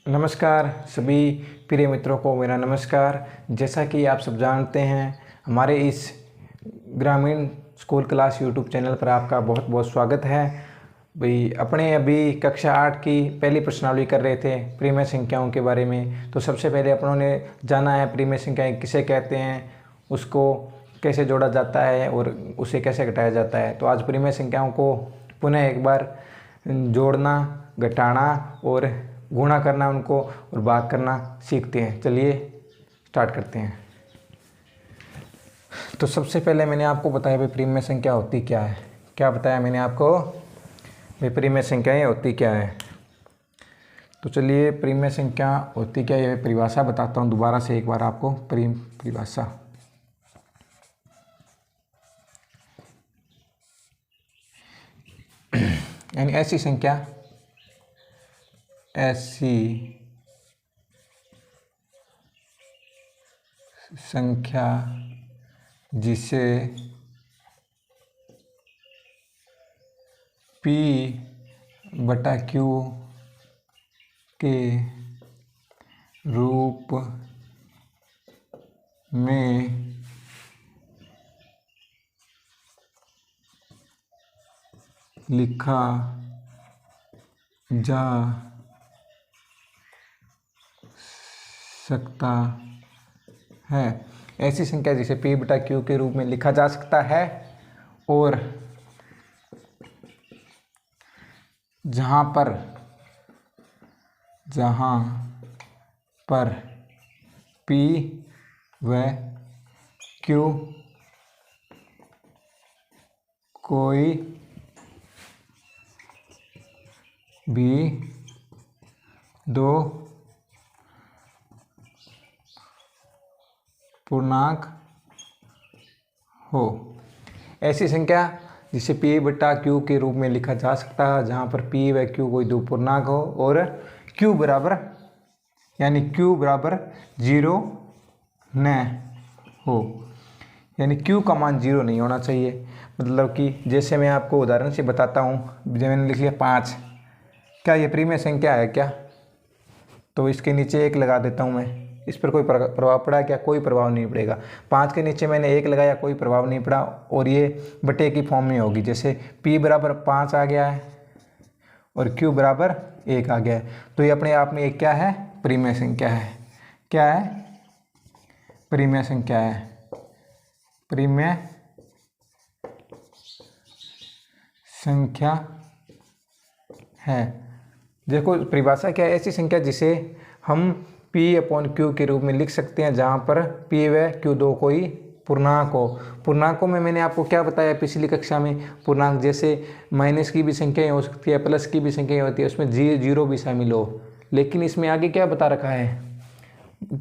नमस्कार सभी प्रिय मित्रों को मेरा नमस्कार। जैसा कि आप सब जानते हैं, हमारे इस ग्रामीण स्कूल क्लास यूट्यूब चैनल पर आपका बहुत बहुत स्वागत है। भाई अपने अभी कक्षा 8 की पहली प्रश्नावली कर रहे थे परिमेय संख्याओं के बारे में। तो सबसे पहले अपनों ने जाना है परिमेय संख्याएं किसे कहते हैं, उसको कैसे जोड़ा जाता है और उसे कैसे घटाया जाता है। तो आज परिमेय संख्याओं को पुनः एक बार जोड़ना, घटाना और गुणा करना उनको और भाग करना सीखते हैं। चलिए स्टार्ट करते हैं। तो सबसे पहले मैंने आपको बताया भाई परिमेय संख्या होती क्या है। क्या बताया मैंने आपको भाई परिमेय संख्याएं होती क्या है। तो चलिए परिमेय संख्या होती क्या है ये परिभाषा बताता हूँ दोबारा से एक बार आपको। परिभाषा यानी ऐसी संख्या जिसे P बटा Q के रूप में लिखा जा सकता है। ऐसी संख्या जिसे P बटा Q के रूप में लिखा जा सकता है और जहाँ पर P व Q कोई भी दो पूर्णांक हो। ऐसी संख्या जिसे P बटा Q के रूप में लिखा जा सकता है जहाँ पर P व Q कोई दो पूर्णांक हो और Q बराबर यानी Q बराबर 0 न हो। यानी Q का मान 0 नहीं होना चाहिए। मतलब कि जैसे मैं आपको उदाहरण से बताता हूँ, जब मैंने लिख लिया 5, क्या ये परिमेय संख्या है क्या? तो इसके नीचे 1 लगा देता हूँ मैं। इस पर कोई प्रभाव पड़ा क्या? कोई प्रभाव नहीं पड़ेगा। 5 के नीचे मैंने 1 लगाया, कोई प्रभाव नहीं पड़ा और ये बटे की फॉर्म में होगी। जैसे P बराबर 5 आ गया है और Q बराबर 1 आ गया है। तो ये अपने आप में एक क्या है? परिमेय संख्या है। क्या है? परिमेय संख्या है। परिमेय संख्या है। देखो परिभाषा क्या है? ऐसी संख्या जिसे हम P अपॉन Q के रूप में लिख सकते हैं जहाँ पर P व Q दो कोई पूर्णांक हो। पूर्णांकों में मैंने आपको क्या बताया पिछली कक्षा में? पूर्णांक जैसे माइनस की भी संख्याएं हो सकती है, प्लस की भी संख्याएं होती है, उसमें जीरो भी शामिल हो। लेकिन इसमें आगे क्या बता रखा है?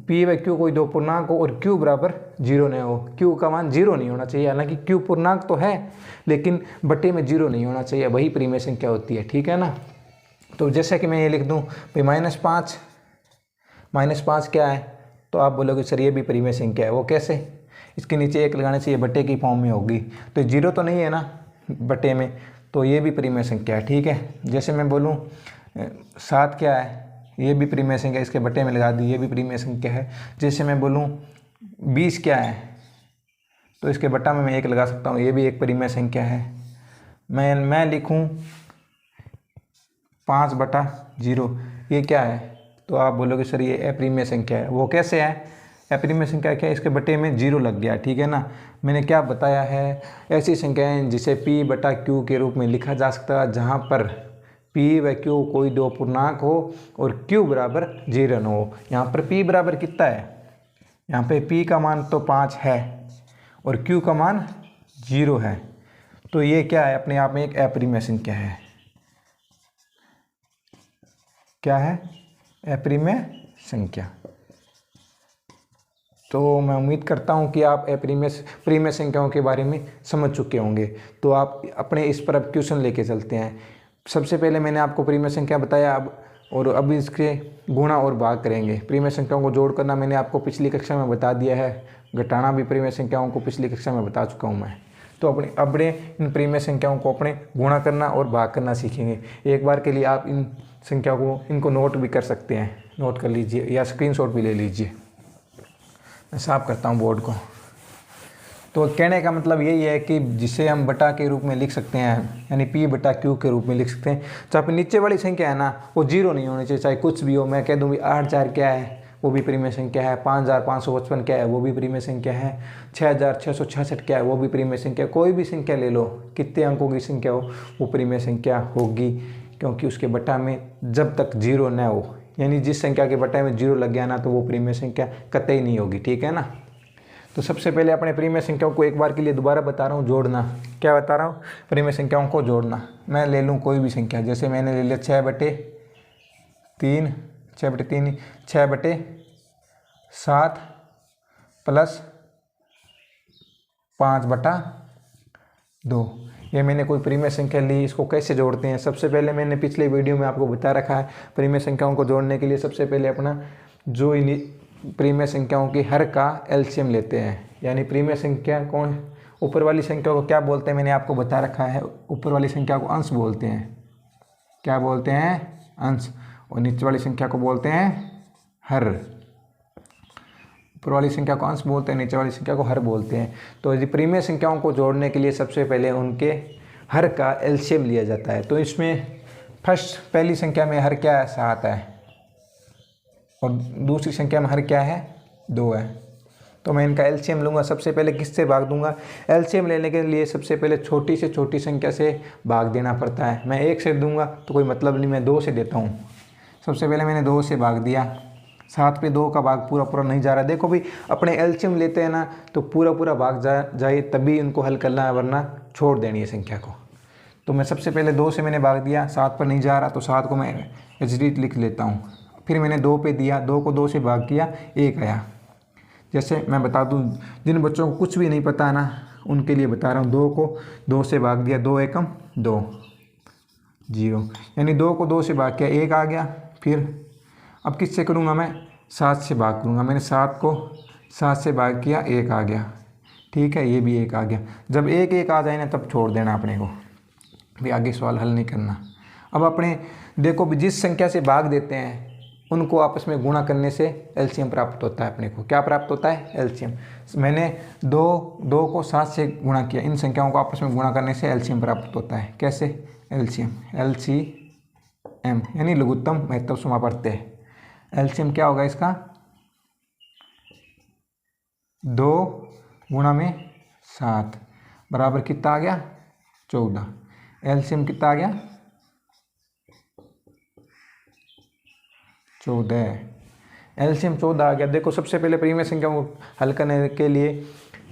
P व Q कोई दो पूर्णांक हो और Q बराबर 0 न हो। Q का मान 0 नहीं होना चाहिए। हालांकि Q पूर्णांक तो है लेकिन बटे में 0 नहीं होना चाहिए, वही परिमेय संख्या होती है। ठीक है ना? तो जैसे कि मैं ये लिख दूँ भाई -5 क्या है? तो आप बोलोगे सर ये भी परिमेय संख्या है। वो कैसे? इसके नीचे 1 लगाने से ये बटे की फॉर्म में होगी। तो 0 तो नहीं है ना बटे में, तो ये भी परिमेय संख्या है। ठीक है? जैसे मैं बोलूँ 7 क्या है? ये भी परिमेय संख्या, इसके बटे में लगा दी, ये भी परिमेय संख्या है। जैसे मैं बोलूँ 20 क्या है? तो इसके बटा में मैं 1 लगा सकता हूँ, ये भी एक परिमेय संख्या है। मैं लिखूँ 5/0, ये क्या है? तो आप बोलोगे सर ये अपरिमेय संख्या है। वो कैसे है? अपरिमेय संख्या क्या है? इसके बटे में 0 लग गया। ठीक है ना? मैंने क्या बताया है? ऐसी संख्याएं जिसे P बटा Q के रूप में लिखा जा सकता है जहाँ पर P व Q कोई दो पूर्णांक हो और Q बराबर 0 न हो। यहाँ पर P बराबर कितना है? यहाँ पे P का मान तो 5 है और Q का मान 0 है। तो ये क्या है? अपने आप में एक अपरिमेय संख्या है। क्या है? अपरिमेय संख्या। तो मैं उम्मीद करता हूँ कि आप परिमेय संख्याओं के बारे में समझ चुके होंगे। तो आप अपने इस पर अब क्वेश्चन लेके चलते हैं। सबसे पहले मैंने आपको परिमेय संख्या बताया, अब इसके गुणा और भाग करेंगे। परिमेय संख्याओं को जोड़ करना मैंने आपको पिछली कक्षा में बता दिया है, घटाना भी परिमेय संख्याओं को पिछली कक्षा में बता चुका हूँ मैं। तो अपने इन परिमेय संख्याओं को अपने गुणा करना और भाग करना सीखेंगे। एक बार के लिए आप इन संख्या को इनको नोट भी कर सकते हैं। नोट कर लीजिए या स्क्रीनशॉट भी ले लीजिए। मैं साफ करता हूँ बोर्ड को। तो कहने का मतलब यही है कि जिसे हम बटा के रूप में लिख सकते हैं, यानी P बटा Q के रूप में लिख सकते हैं। चाहे नीचे वाली संख्या है ना वो जीरो नहीं होनी चाहिए, चाहे कुछ भी हो। मैं कह दूँ भी 8,000 क्या है, वो भी प्रीमिय संख्या है। 5,555 क्या है, वो भी प्रीमिय संख्या है। 6,666 क्या है, वो भी प्रीमिय संख्या। कोई भी संख्या ले लो, कितने अंकों की संख्या हो, वो प्रीमिय संख्या होगी, क्योंकि उसके बटा में जब तक जीरो न हो, यानी जिस संख्या के बटा में जीरो लग गया ना तो वो प्रीमिय संख्या कतई नहीं होगी। ठीक है ना। तो सबसे पहले अपने प्रीमिय संख्याओं को एक बार के लिए दोबारा बता रहा हूँ, जोड़ना। क्या बता रहा हूँ? प्रीमिय संख्याओं को जोड़ना। मैं ले लूँ कोई भी संख्या, जैसे मैंने ले लिया 6/3 6/7 प्लस 5/2। ये मैंने कोई प्रीमिय संख्या ली। इसको कैसे जोड़ते हैं? सबसे पहले मैंने पिछले वीडियो में आपको बता रखा है, प्रीमिय संख्याओं को जोड़ने के लिए सबसे पहले अपना जो प्रीमिय संख्याओं की हर का एलसीएम लेते हैं। यानी प्रीमिय संख्या कौन, ऊपर वाली संख्या को क्या बोलते हैं मैंने आपको बता रखा है। ऊपर वाली संख्या को अंश बोलते हैं। क्या बोलते हैं? अंश। और नीचे वाली संख्या को बोलते हैं हर। ऊपर वाली संख्या को अंश बोलते हैं, नीचे वाली संख्या को हर बोलते हैं। तो यदि प्रीमिय संख्याओं को जोड़ने के लिए सबसे पहले उनके हर का एलसीएम लिया जाता है। तो इसमें पहली संख्या में हर क्या है? 7 है, और दूसरी संख्या में हर क्या है? 2 है। तो मैं इनका एलसीएम लूँगा। सबसे पहले किससे भाग दूंगा? एलसीएम लेने के लिए सबसे पहले छोटी से छोटी संख्या से भाग देना पड़ता है। मैं 1 से दूंगा तो कोई मतलब नहीं, मैं 2 से देता हूँ। सबसे पहले मैंने 2 से भाग दिया। 7 पे 2 का भाग पूरा पूरा नहीं जा रहा। देखो भाई, अपने एलसीएम लेते हैं ना तो पूरा पूरा भाग जाए तभी इनको हल करना है, वरना छोड़ देनी है संख्या को। तो मैं सबसे पहले 2 से मैंने भाग दिया, 7 पर नहीं जा रहा तो 7 को मैं एचडी लिख लेता हूँ। फिर मैंने 2 पे दिया, 2 को 2 से भाग किया, 1 आया। जैसे मैं बता दूं, जिन बच्चों को कुछ भी नहीं पता ना उनके लिए बता रहा हूँ। 2 को 2 से भाग दिया, 2 एकम 2, 0। यानी 2 को 2 से भाग किया, 1 आ गया। फिर अब किससे करूँगा मैं? 7 से भाग करूँगा। मैंने 7 को 7 से भाग किया, 1 आ गया। ठीक है, ये भी 1 आ गया। जब 1 आ जाए ना तब छोड़ देना अपने को, भी आगे सवाल हल नहीं करना। अब अपने देखो भी, जिस संख्या से भाग देते हैं उनको आपस में गुणा करने से एलसीएम प्राप्त होता है। अपने को क्या प्राप्त होता है? एलसीएम। मैंने 2 को 7 से गुणा किया, इन संख्याओं को आपस में गुणा करने से एलसीएम प्राप्त होता है। कैसे? एलसीएम, एलसीएम यानी लघुत्तम महत्तम समापवर्त्य। एलसीएम क्या होगा इसका? 2 गुणा में 7 बराबर कितना आ गया? 14। एलसीएम कितना आ गया? 14। एलसीएम 14 आ गया। देखो सबसे पहले प्रीमिय संख्याओं को हल करने के लिए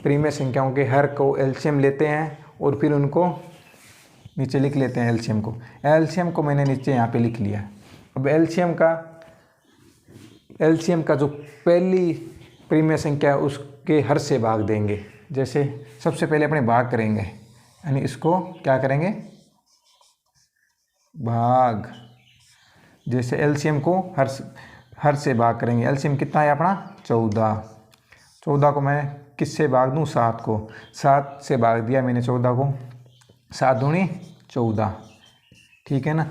प्रीमिय संख्याओं के हर को एलसीएम लेते हैं और फिर उनको नीचे लिख लेते हैं एलसीएम को। एलसीएम को मैंने नीचे यहाँ पे लिख लिया। अब एलसीएम का जो पहली प्रीमिय संख्या है उसके हर से भाग देंगे। जैसे सबसे पहले अपने भाग करेंगे, यानी इसको क्या करेंगे? भाग। जैसे एलसीएम को हर से भाग करेंगे। एलसीएम कितना है अपना? 14। 14 को मैं किससे भाग दूँ? 7 को। 7 से भाग दिया मैंने 14 को, 7 दूनी 14। ठीक है ना।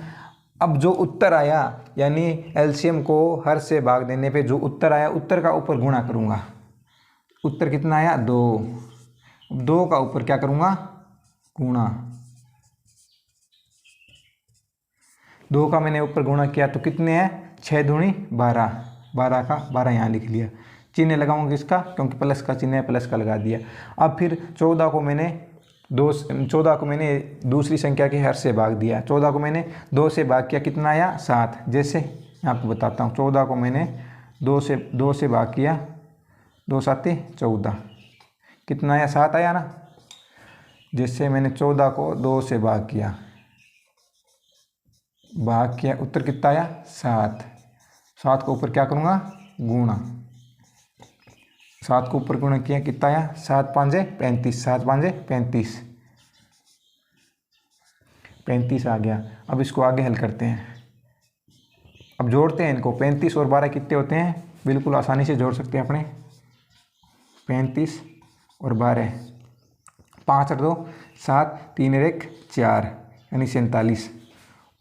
अब जो उत्तर आया, यानी एलसीएम को हर से भाग देने पे जो उत्तर आया, उत्तर का ऊपर गुणा करूँगा। उत्तर कितना आया? 2। 2 का ऊपर क्या करूँगा? गुणा। 2 का मैंने ऊपर गुणा किया तो कितने हैं? 6 दूनी 12। 12 का 12 यहाँ लिख लिया। चिन्ह लगाऊंगा किसका? क्योंकि प्लस का चिन्ह है, प्लस का लगा दिया। अब फिर 14 को मैंने दूसरी संख्या के हर से भाग दिया। 14 को मैंने 2 से भाग किया, कितना आया? 7। जैसे मैं आपको बताता हूँ, 14 को मैंने 2 से भाग किया, 2 7 14, कितना आया? 7 आया ना। जैसे मैंने 14 को 2 से भाग किया, उत्तर कितना आया? 7। 7 को ऊपर क्या करूँगा? गुणा। 7 को ऊपर गुणा किया, कितना आया? 7 5 35। 7 5 35, 35 आ गया। अब इसको आगे हल करते हैं। अब जोड़ते हैं इनको। 35 और 12 कितने होते हैं? बिल्कुल आसानी से जोड़ सकते हैं अपने। 35 और 12, 5 और 2 7, 3 और 1 4, यानी 47।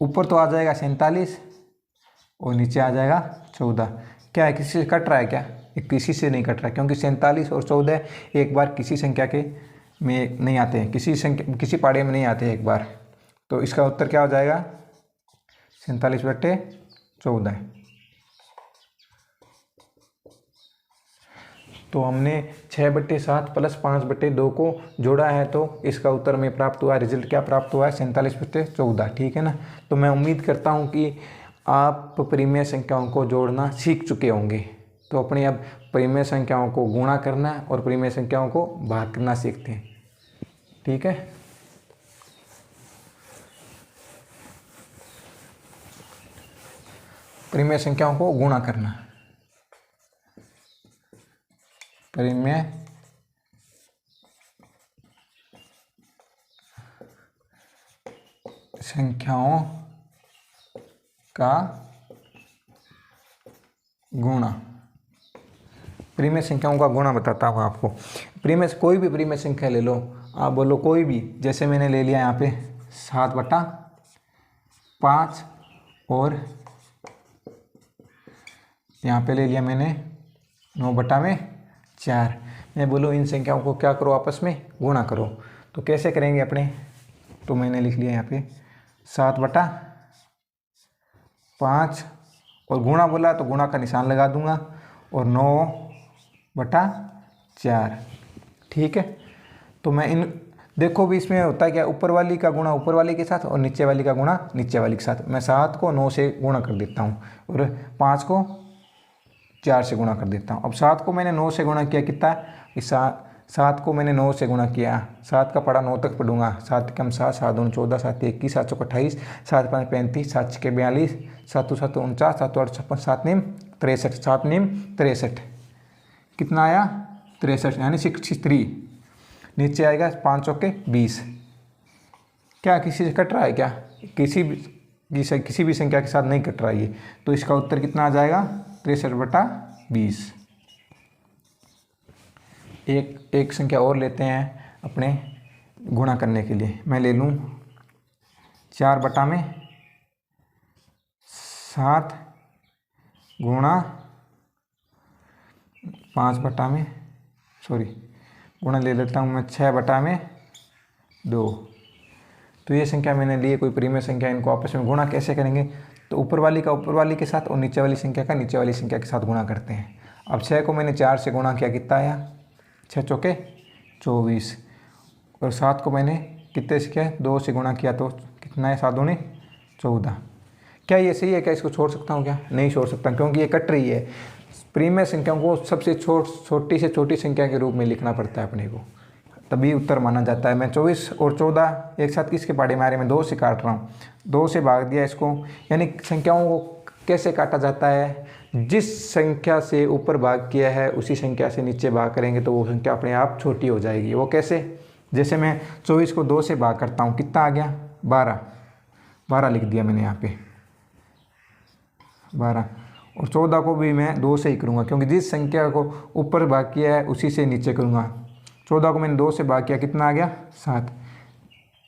ऊपर तो आ जाएगा 47, और नीचे आ जाएगा 14। क्या है, किसी से कट रहा है क्या? किसी से नहीं कट रहा, क्योंकि 47 और 14 एक बार किसी संख्या के में नहीं आते हैं, किसी पाड़े में नहीं आते हैं एक बार। तो इसका उत्तर क्या हो जाएगा? 47/14। तो हमने 6/7 प्लस 5/2 को जोड़ा है, तो इसका उत्तर में प्राप्त हुआ, रिजल्ट क्या प्राप्त हुआ है? 47/14। ठीक है ना। तो मैं उम्मीद करता हूँ कि आप परिमेय संख्याओं को जोड़ना सीख चुके होंगे। तो अपनी अब परिमेय संख्याओं को गुणा करना और परिमेय संख्याओं को भाग करना सीखते हैं। ठीक है। परिमेय संख्याओं को गुणा करना, परिमेय संख्याओं का गुणा। परिमेय संख्याओं का गुणा बताता हूँ आपको। परिमेय, कोई भी परिमेय संख्या ले लो, आप बोलो कोई भी। जैसे मैंने ले लिया यहाँ पे 7/5 और यहाँ पे ले लिया मैंने 9/4। मैं बोलो इन संख्याओं को क्या करो, आपस में गुणा करो। तो कैसे करेंगे अपने? तो मैंने लिख लिया यहाँ पे 7/5 और गुणा बोला तो गुणा का निशान लगा दूंगा, और 9/4। ठीक है। तो मैं इन, देखो भी इसमें होता है क्या, ऊपर वाली का गुणा ऊपर वाली के साथ और नीचे वाली का गुणा नीचे वाली के साथ। मैं 7 को 9 से गुणा कर देता हूँ और 5 को 4 से गुणा कर देता हूँ। अब 7 को मैंने 9 से गुणा किया, कितना? इस 7 को मैंने 9 से गुणा किया, 7 का पढ़ा 9 तक पढ़ूंगा। 7 कम 7, 7 दूनी 14, 7 21, 7 चौक 28, 7 5 35, 7 6 42, 7 7 49, 7 8 56, 7 9 63, 7 9 63। कितना आया? 63, यानी 63। नीचे आएगा 5 चौके 20। क्या किसी से कट रहा है क्या? किसी भी संख्या के साथ नहीं कट रहा है ये। तो इसका उत्तर कितना आ जाएगा? 63/20। एक संख्या और लेते हैं अपने गुणा करने के लिए। मैं ले लूँ 4/7 गुणा 5/, गुणा ले लेता हूँ मैं 6/2। तो ये संख्या मैंने ली है, कोई परिमेय संख्या। इनको आपस में गुणा कैसे करेंगे? तो ऊपर वाली का ऊपर वाली के साथ और नीचे वाली संख्या का नीचे वाली संख्या के साथ गुणा करते हैं। अब 6 को मैंने 4 से गुणा किया, कितना आया? 6 चौके 24। और 7 को मैंने कितने से किया? 2 से गुणा किया, तो कितना है? 7 दूनी 14। क्या ये सही है? क्या इसको छोड़ सकता हूँ क्या? नहीं छोड़ सकता, क्योंकि ये कट रही है। परिमेय संख्याओं को सबसे छोटी से छोटी संख्या के रूप में लिखना पड़ता है अपने को, तभी उत्तर माना जाता है। मैं 24 और 14 एक साथ किसके पाड़े में आ रहे हैं? मैं 2 से काट रहा हूँ, 2 से भाग दिया इसको। यानी संख्याओं को कैसे काटा जाता है? जिस संख्या से ऊपर भाग किया है उसी संख्या से नीचे भाग करेंगे तो वो संख्या अपने आप छोटी हो जाएगी। वो कैसे? जैसे मैं 24 को 2 से भाग करता हूँ, कितना आ गया? 12 लिख दिया मैंने यहाँ पे 12। और 14 को भी मैं 2 से ही करूँगा, क्योंकि जिस संख्या को ऊपर भाग किया है उसी से नीचे करूँगा। 14 को मैंने 2 से भाग किया, कितना आ गया? 7।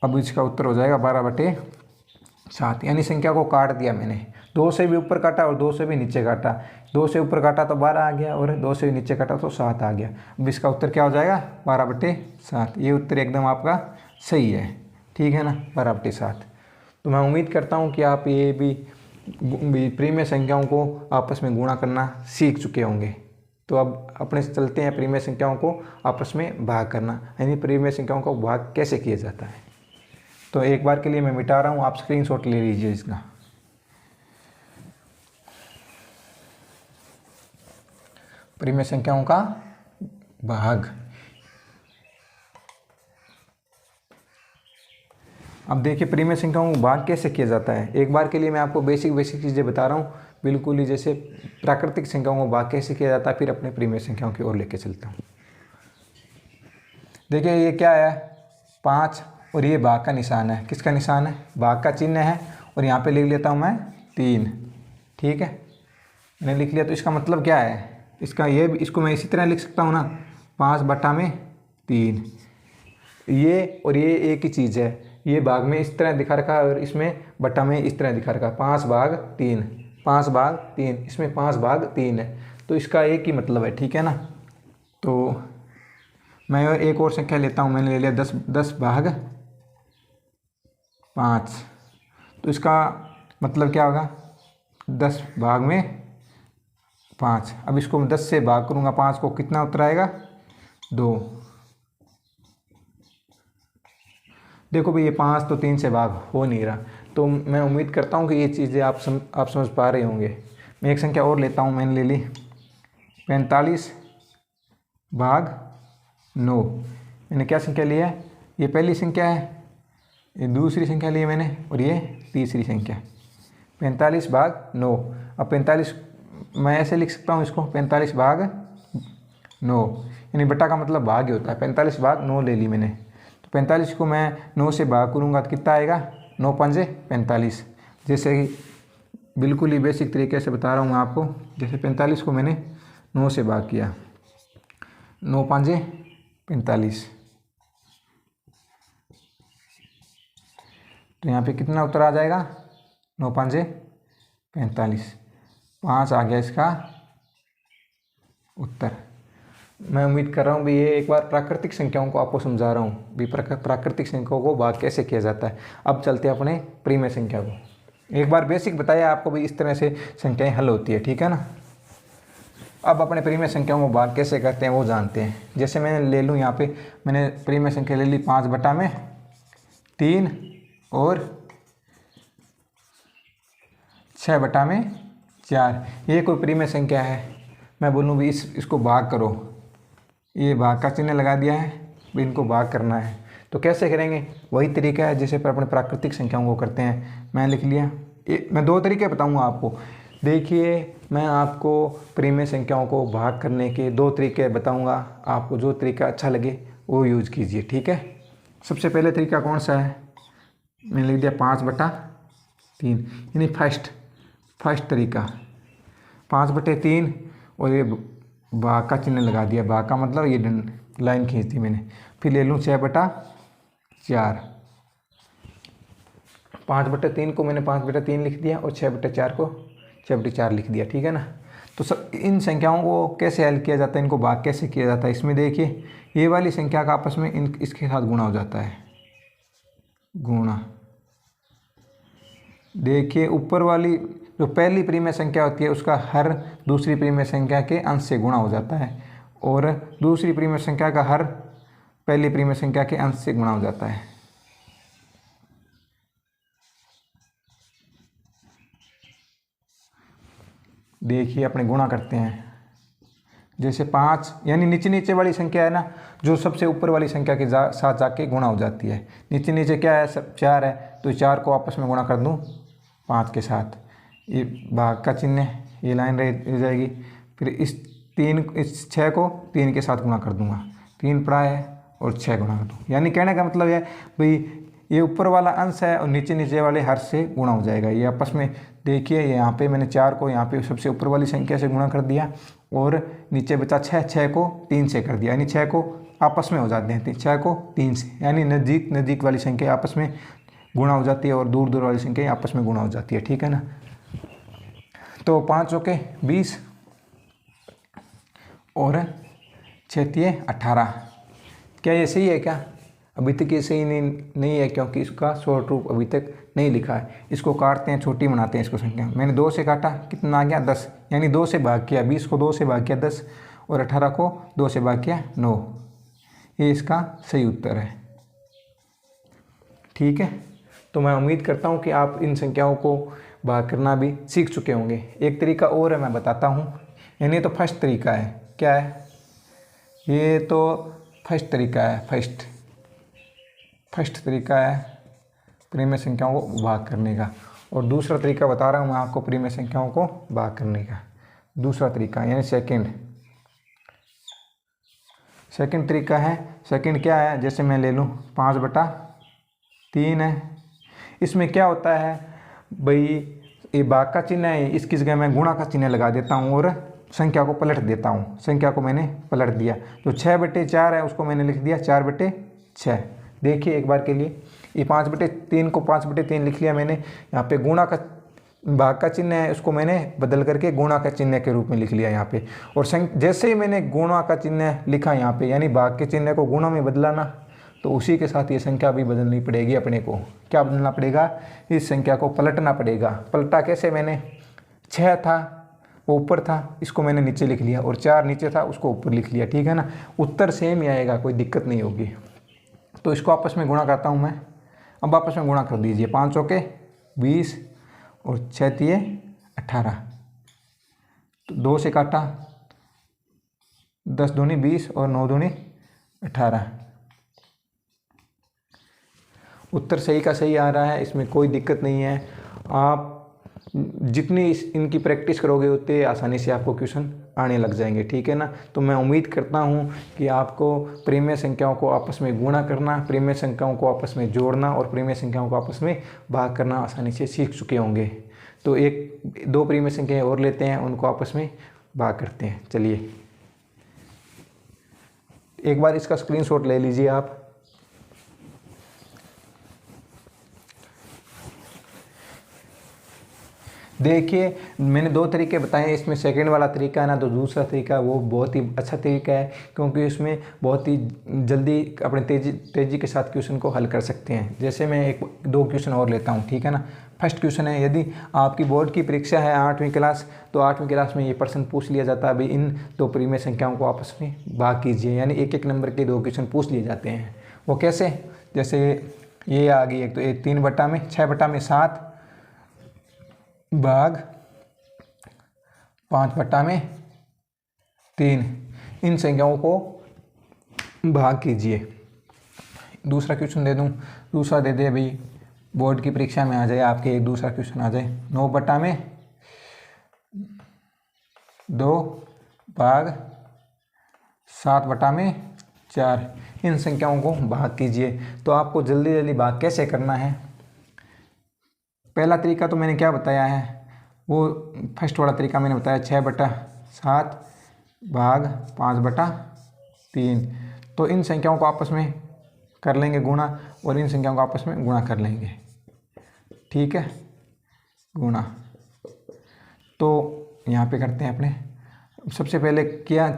अब इसका उत्तर हो जाएगा 12/7। यानी संख्या को काट दिया मैंने, 2 से भी ऊपर काटा और 2 से भी नीचे काटा। 2 से ऊपर काटा तो 12 आ गया और 2 से नीचे काटा तो 7 आ गया। अब इसका उत्तर क्या हो जाएगा? 12/7। ये उत्तर एकदम आपका सही है। ठीक है ना, 12/7। तो मैं उम्मीद करता हूँ कि आप ये भी परिमेय संख्याओं को आपस में गुणा करना सीख चुके होंगे। तो अब अपने चलते हैं परिमेय संख्याओं को आपस में भाग करना, यानी परिमेय संख्याओं का भाग कैसे किया जाता है। तो एक बार के लिए मैं मिटा रहा हूँ, आप स्क्रीनशॉट ले लीजिए इसका। परिमेय संख्याओं का भाग। अब देखिए परिमेय संख्याओं को भाग कैसे किया जाता है। एक बार के लिए मैं आपको बेसिक चीज़ें बता रहा हूँ, बिल्कुल ही जैसे प्राकृतिक संख्याओं को भाग कैसे किया जाता है, फिर अपने परिमेय संख्याओं की ओर लेके चलता हूँ। देखिए ये क्या है? 5 और ये भाग का निशान है। किसका निशान है? भाग का चिन्ह है। और यहाँ पे लिख लेता हूँ मैं 3। ठीक है, मैंने लिख लिया। तो इसका मतलब क्या है? इसको मैं इसी तरह लिख सकता हूँ ना, 5/3। ये और ये एक ही चीज़ है। ये भाग में इस तरह दिखा रखा है और इसमें बटा में इस तरह दिखा रखा है, 5/3। 5/3, इसमें 5/3 है, तो इसका एक ही मतलब है, ठीक है ना। तो मैं एक और संख्या लेता हूँ, मैंने ले लिया 10/5, तो इसका मतलब क्या होगा 10/5। अब इसको मैं 10 से भाग करूँगा 5 को, कितना उत्तर आएगा 2। देखो भाई ये 5 तो 3 से भाग हो नहीं रहा, तो मैं उम्मीद करता हूँ कि ये चीज़ें आप समझ पा रहे होंगे। मैं एक संख्या और लेता हूँ, मैंने ले ली 45/9। मैंने क्या संख्या लिया है, ये पहली संख्या है, ये दूसरी संख्या ली है मैंने, और ये तीसरी संख्या 45/9। अब 45 मैं ऐसे लिख सकता हूँ इसको 45/9, यानी बटा का मतलब भाग ही होता है। 45/9 ले ली मैंने, तो 45 को मैं 9 से भाग करूँगा तो कितना आएगा 9×5 = 45। जैसे कि बिल्कुल ही बेसिक तरीके से बता रहा हूँ आपको, जैसे 45 को मैंने 9 से भाग किया, 9×5 = 45, तो यहाँ पे कितना उत्तर आ जाएगा 9×5 = 45, 5 आ गया इसका उत्तर। मैं उम्मीद कर रहा हूँ भी ये एक बार प्राकृतिक संख्याओं को आपको समझा रहा हूँ भी प्राकृतिक संख्याओं को भाग कैसे किया जाता है। अब चलते हैं अपने परिमेय संख्या को। एक बार बेसिक बताया आपको भी इस तरह से संख्याएं हल होती है, ठीक है ना। अब अपने परिमेय संख्याओं को भाग कैसे करते हैं वो जानते हैं। जैसे मैं ले लूँ, यहाँ पे मैंने परिमेय संख्या ले ली 5/3 और 6/4। ये कोई परिमेय संख्या है, मैं बोलूँ भी इसको भाग करो, ये भाग का चिन्ह लगा दिया है, भी इनको भाग करना है। तो कैसे करेंगे, वही तरीका है जैसे पर अपने प्राकृतिक संख्याओं को करते हैं। मैं लिख लिया, मैं 2 तरीके बताऊंगा आपको। देखिए मैं आपको परिमेय संख्याओं को भाग करने के 2 तरीके बताऊंगा, आपको जो तरीका अच्छा लगे वो यूज कीजिए, ठीक है। सबसे पहले तरीका कौन सा है, मैंने लिख दिया 5/3, यानी फर्स्ट तरीका 5/3, और ये भाग का चिन्ह लगा दिया, भाग का मतलब ये लाइन खींच दी मैंने। फिर ले लूँ 6/4, 5/3 को मैंने 5/3 लिख दिया और 6/4 को 6/4 लिख दिया, ठीक है ना। तो सब इन संख्याओं को कैसे हल किया जाता है, इनको भाग कैसे किया जाता है, इसमें देखिए ये वाली संख्या का आपस में इसके साथ गुणा हो जाता है, गुणा। देखिए ऊपर वाली जो पहली परिमेय संख्या होती है उसका हर दूसरी परिमेय संख्या के अंश से गुणा हो जाता है, और दूसरी परिमेय संख्या का हर पहली परिमेय संख्या के अंश से गुणा हो जाता है। देखिए अपने गुणा करते हैं, जैसे 5 यानी नीचे वाली संख्या है ना, जो सबसे ऊपर वाली संख्या के साथ जाके गुणा हो जाती है। नीचे क्या है, सब 4 है, तो 4 को आपस में गुणा कर दूं 5 के साथ, ये भाग का चिन्ह है, ये लाइन रह जाएगी। फिर इस 6 को 3 के साथ गुणा कर दूंगा, 3 पड़ा है और 6 गुणा कर दूँ। यानी कहने का मतलब है भाई ये ऊपर वाला अंश है और नीचे वाले हर से गुणा हो जाएगा, ये आपस में। देखिए यहाँ पे मैंने 4 को यहाँ पे सबसे ऊपर वाली संख्या से गुणा कर दिया, और नीचे बचा 6 को 3 से कर दिया, यानी 6 को आपस में हो जाते हैं 6 को 3 से, यानी नज़दीक वाली संख्या आपस में गुणा हो जाती है और दूर वाली संख्या आपस में गुणा हो जाती है, ठीक है ना। तो 5 के 20 और 6 18। क्या ये सही है क्या? अभी तक ये सही नहीं है, क्योंकि इसका शॉर्ट रूप अभी तक नहीं लिखा है। इसको काटते हैं, छोटी बनाते हैं इसको संख्या। मैंने 2 से काटा, कितना आ गया 10, यानी 2 से भाग किया, 20 को 2 से भाग किया 10, और 18 को 2 से भाग किया 9। ये इसका सही उत्तर है, ठीक है। तो मैं उम्मीद करता हूँ कि आप इन संख्याओं को भाग करना भी सीख चुके होंगे। एक तरीका और है, मैं बताता हूँ, यानी तो फर्स्ट तरीका है। क्या है ये? तो फर्स्ट तरीका है, फर्स्ट तरीका है परिमेय संख्याओं को भाग करने का। और दूसरा तरीका बता रहा हूँ मैं आपको परिमेय संख्याओं को भाग करने का, दूसरा तरीका यानी सेकंड तरीका है। सेकंड क्या है, जैसे मैं ले लूँ 5/3 है, इसमें क्या होता है भाई, ये भाग का चिन्ह है, इसकी जगह मैं गुणा का चिन्ह लगा देता हूँ और संख्या को पलट देता हूँ। संख्या को मैंने पलट दिया, जो 6/4 है उसको मैंने लिख दिया 4/6। देखिए एक बार के लिए, ये 5/3 को 5/3 लिख लिया मैंने, यहाँ पे गुणा का भाग का चिन्ह है उसको मैंने बदल करके गुणा का चिन्ह के रूप में लिख लिया यहाँ पे। और जैसे ही मैंने गुणा का चिन्ह लिखा यहाँ पे, यानी भाग के चिन्ह को गुणा में बदला ना, तो उसी के साथ ये संख्या भी बदलनी पड़ेगी अपने को। क्या बदलना पड़ेगा? इस संख्या को पलटना पड़ेगा। पलटा कैसे? मैंने 6 था वो ऊपर था, इसको मैंने नीचे लिख लिया, और 4 नीचे था उसको ऊपर लिख लिया, ठीक है ना। उत्तर सेम ही आएगा, कोई दिक्कत नहीं होगी। तो इसको आपस में गुणा करता हूँ मैं। अब आपस में गुणा कर दीजिए। 5 चौके 20 और 6 तिये 18। तो 2 से काटा, 10 दूनी 20 और 9 दूनी 18। उत्तर सही का सही आ रहा है, इसमें कोई दिक्कत नहीं है। आप जितनी इनकी प्रैक्टिस करोगे उतने आसानी से आपको क्वेश्चन आने लग जाएंगे, ठीक है ना। तो मैं उम्मीद करता हूँ कि आपको प्रीमिय संख्याओं को आपस में गुणा करना, प्रीमिय संख्याओं को आपस में जोड़ना और प्रीमिय संख्याओं को आपस में भाग करना आसानी से सीख चुके होंगे। तो 1-2 प्रीमिय संख्याएँ और लेते हैं, उनको आपस में भाग करते हैं। चलिए एक बार इसका स्क्रीनशॉट ले लीजिए आप। देखिए मैंने 2 तरीके बताए, इसमें सेकंड वाला तरीका है ना, तो दूसरा तरीका वो बहुत ही अच्छा तरीका है, क्योंकि उसमें बहुत ही जल्दी अपने तेज़ी के साथ क्वेश्चन को हल कर सकते हैं। जैसे मैं 1-2 क्वेश्चन और लेता हूँ, ठीक है ना। फर्स्ट क्वेश्चन है, यदि आपकी बोर्ड की परीक्षा है 8वीं क्लास, तो 8वीं क्लास में ये प्रश्न पूछ लिया जाता है, अभी इन 2 प्रीमिय संख्याओं को आपस में भाग कीजिए, यानी 1-1 नंबर के 2 क्वेश्चन पूछ लिए जाते हैं। वो कैसे? जैसे ये आ गई एक, तो ये 6/7 भाग 5/3, इन संख्याओं को भाग कीजिए। दूसरा क्वेश्चन दे दूं, दूसरा दे दे भाई, बोर्ड की परीक्षा में आ जाए आपके, एक दूसरा क्वेश्चन आ जाए 9/2 भाग 7/4, इन संख्याओं को भाग कीजिए। तो आपको जल्दी जल्दी भाग कैसे करना है? पहला तरीका तो मैंने क्या बताया है, वो फर्स्ट वाला तरीका मैंने बताया 6/7 भाग 5/3। तो इन संख्याओं को आपस में कर लेंगे गुणा, और इन संख्याओं को आपस में गुणा कर लेंगे, ठीक है, गुणा। तो यहाँ पे करते हैं अपने, सबसे पहले किया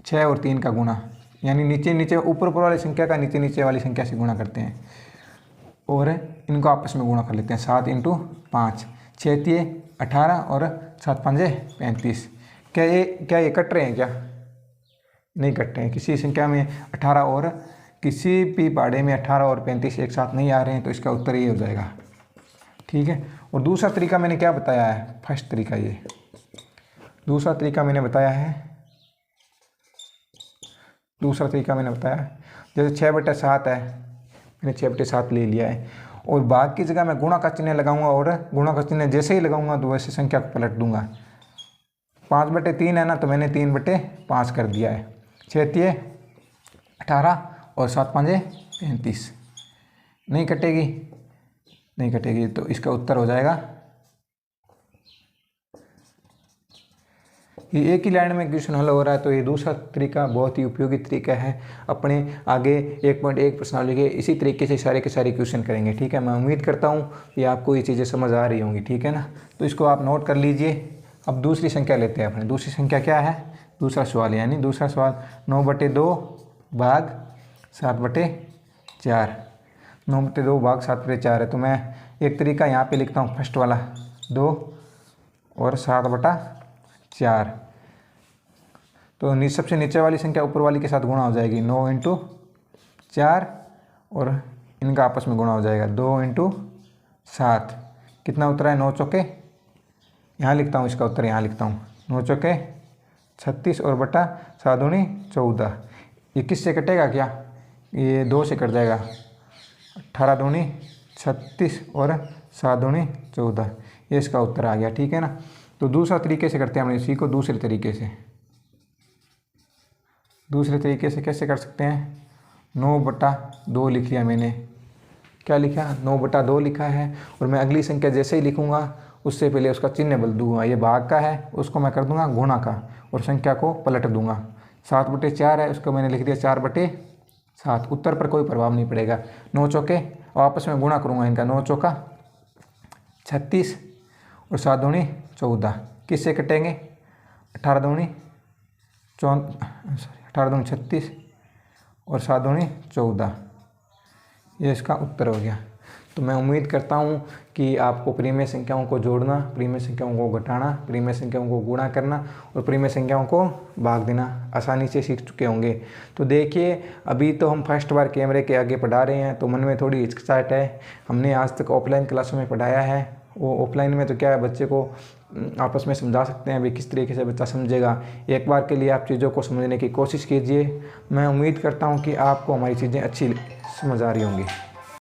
6 और 3 का गुणा, यानी नीचे नीचे ऊपर वाली संख्या का नीचे नीचे वाली संख्या से गुणा करते हैं, और इनको आपस में गुणा कर लेते हैं। 7 × 5, 6 तिये 18 और 7 पंजे 35। क्या ये कट रहे हैं? क्या नहीं कट रहे हैं। किसी संख्या में 18 और किसी भी पहाड़े में 18 और 35 एक साथ नहीं आ रहे हैं, तो इसका उत्तर ये हो जाएगा, ठीक है। और दूसरा तरीका मैंने क्या बताया है? फर्स्ट तरीका ये, दूसरा तरीका मैंने बताया है, जैसे 6/7 है, मैंने 6/7 ले लिया है, और भाग की जगह मैं गुणा का चिन्ह लगाऊंगा, और गुणा का चिन्ह जैसे ही लगाऊंगा तो वैसे संख्या को पलट दूंगा। 5/3 है ना, तो मैंने 3/5 कर दिया है। 6 तिये 18 और 7 पंजे 35। नहीं कटेगी, तो इसका उत्तर हो जाएगा, ये एक ही लाइन में क्वेश्चन हल हो रहा है। तो ये दूसरा तरीका बहुत ही उपयोगी तरीका है। अपने आगे 1.1 प्रश्नावली के इसी तरीके से सारे के सारे क्वेश्चन करेंगे, ठीक है। मैं उम्मीद करता हूँ कि आपको ये चीज़ें समझ आ रही होंगी, ठीक है ना। तो इसको आप नोट कर लीजिए। अब दूसरी संख्या लेते हैं अपने। दूसरी संख्या क्या है? दूसरा सवाल, यानी दूसरा सवाल 9/2 भाग 7/4, 9/2 भाग 7/4 है। तो मैं एक तरीका यहाँ पे लिखता हूँ, फर्स्ट वाला 2 और 7/4। तो सबसे नीचे वाली संख्या ऊपर वाली के साथ गुणा हो जाएगी, 9 × 4, और इनका आपस में गुणा हो जाएगा 2 × 7। कितना उत्तर है? 9 चौके, यहाँ लिखता हूँ इसका उत्तर, यहाँ लिखता हूँ 9 चौके 36 और बटा 7 दूनी 14। ये किससे कटेगा? क्या ये 2 से कट जाएगा। 18 दूनी 36 और 7 दूनी 14, ये इसका उत्तर आ गया, ठीक है ना। तो दूसरा तरीके से करते हैं हम इसी को। दूसरे तरीके से कैसे कर सकते हैं? 9/2 लिख लिया मैंने। क्या लिखा? 9/2 लिखा है, और मैं अगली संख्या जैसे ही लिखूंगा उससे पहले उसका चिन्ह बदल दूंगा। ये भाग का है, उसको मैं कर दूंगा गुणा का, और संख्या को पलट दूंगा। 7/4 है, उसको मैंने लिख दिया 4/7। उत्तर पर कोई प्रभाव नहीं पड़ेगा। 9 चौके, और आपस में गुणा करूँगा इनका, 9 चौका 36 और 7 दूनी 14, किससे कटेंगे? 18 दूनी 36 और 7 दूनी 14, ये इसका उत्तर हो गया। तो मैं उम्मीद करता हूँ कि आपको परिमेय संख्याओं को जोड़ना, परिमेय संख्याओं को घटाना, परिमेय संख्याओं को गुणा करना और परिमेय संख्याओं को भाग देना आसानी से सीख चुके होंगे। तो देखिए, अभी तो हम फर्स्ट बार कैमरे के आगे पढ़ा रहे हैं, तो मन में थोड़ी हिचकिचाहट है। हमने आज तक ऑफलाइन क्लासों में पढ़ाया है, वो ऑफलाइन में तो क्या है, बच्चे को आपस में समझा सकते हैं, भाई किस तरीके से बच्चा समझेगा। एक बार के लिए आप चीज़ों को समझने की कोशिश कीजिए। मैं उम्मीद करता हूँ कि आपको हमारी चीज़ें अच्छी समझ आ रही होंगी।